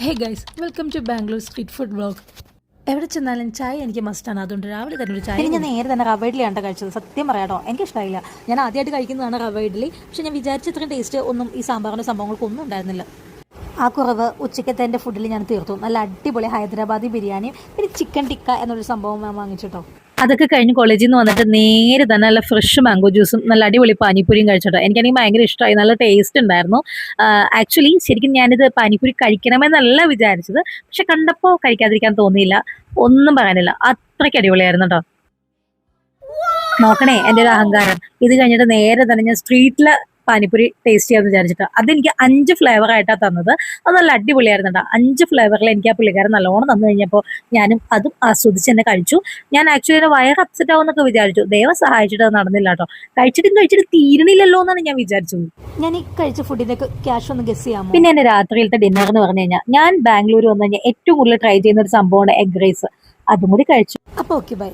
Hey guys, welcome to Bangalore street food vlog. എവിടെ ചെന്നാലും ചായ എനിക്ക് മസ്റ്റാണ്. അതുകൊണ്ട് രാവിലെ തന്നെ ഒരു ചായ. ഞാൻ നേരെ തന്നെ റവ ഇഡ്ഡലിയാണ് കഴിച്ചത്. സത്യം പറയാട്ടോ, എനിക്ക് ഇഷ്ടമായില്ല. ഞാൻ ആദ്യമായിട്ട് കഴിക്കുന്നതാണ് റവ ഇഡ്ഡലി. പക്ഷെ ഞാൻ വിചാരിച്ച ഇത്രയും ടേസ്റ്റ് ഒന്നും ഈ സാമ്പാറിൻ്റെ സംഭവങ്ങൾക്കൊന്നും ഉണ്ടായിരുന്നില്ല. ആ കുറവ് ഉച്ചക്കത്തെ എൻ്റെ ഫുഡിൽ ഞാൻ തീർത്തു. നല്ല അടിപൊളി ഹൈദരാബാദി ബിരിയാണിയും പിന്നെ ചിക്കൻ ടിക്ക എന്നൊരു സംഭവം ഞാൻ വാങ്ങിച്ചിട്ടോ. അതൊക്കെ കഴിഞ്ഞ് കോളേജിൽ നിന്ന് വന്നിട്ട് നേരെ തന്നെ നല്ല ഫ്രഷ് മാംഗോ ജ്യൂസും നല്ല അടിപൊളി പാനിപ്പൂരിയും കഴിച്ചിട്ടോ. എനിക്കാണെങ്കിൽ ഭയങ്കര ഇഷ്ടമായി. നല്ല ടേസ്റ്റ് ഉണ്ടായിരുന്നു. ആക്ച്വലി ശരിക്കും ഞാനിത് പാനിപ്പൂരി കഴിക്കണമെന്നല്ല വിചാരിച്ചത്. പക്ഷെ കണ്ടപ്പോൾ കഴിക്കാതിരിക്കാൻ തോന്നിയില്ല. ഒന്നും പറയാനില്ല, അത്രയ്ക്ക് അടിപൊളിയായിരുന്നു കേട്ടോ. നോക്കണേ എൻ്റെ ഒരു അഹങ്കാരം. ഇത് കഴിഞ്ഞിട്ട് നേരെ തന്നെ ഞാൻ സ്ട്രീറ്റിലെ പാനിപ്പൂരി ടേസ്റ്റ് ചെയ്യാമെന്ന് വിചാരിച്ചിട്ട് അതെനിക്ക് 5 ഫ്ലേവർ ആയിട്ടാണ് തന്നത്. അത് നല്ല അടിപൊളിയായിരുന്നു കേട്ടോ. 5 ഫ്ലേവറിൽ എനിക്ക് ആ പുള്ളിക്കാരൻ നല്ലോണം തന്നു കഴിഞ്ഞപ്പോൾ ഞാനും അതും ആസ്വദിച്ച് തന്നെ കഴിച്ചു. ഞാൻ ആക്ച്വലി വയർ അപ്സെറ്റ് ആവുമെന്നൊക്കെ വിചാരിച്ചു. ദൈവം സഹായിച്ചിട്ട് അത് നടന്നില്ല കേട്ടോ. കഴിച്ചിട്ട് തീരണില്ലല്ലോ എന്നാണ് ഞാൻ വിചാരിച്ചത്. ഞാൻ ഈ കഴിച്ച ഫുഡിനൊക്കെ ക്യാഷ് ഒന്ന് ഗസ് ചെയ്യാമോ? പിന്നെ എൻ്റെ രാത്രിയിലത്തെ ഡിന്നർ എന്ന് പറഞ്ഞു കഴിഞ്ഞാൽ ഞാൻ ബാംഗ്ലൂർ വന്നു കഴിഞ്ഞാൽ ഏറ്റവും കൂടുതൽ ട്രൈ ചെയ്യുന്ന ഒരു സംഭവമാണ് എഗ് റൈസ്. അതും കൂടി കഴിച്ചു. അപ്പോൾ ഓക്കെ, ബൈ.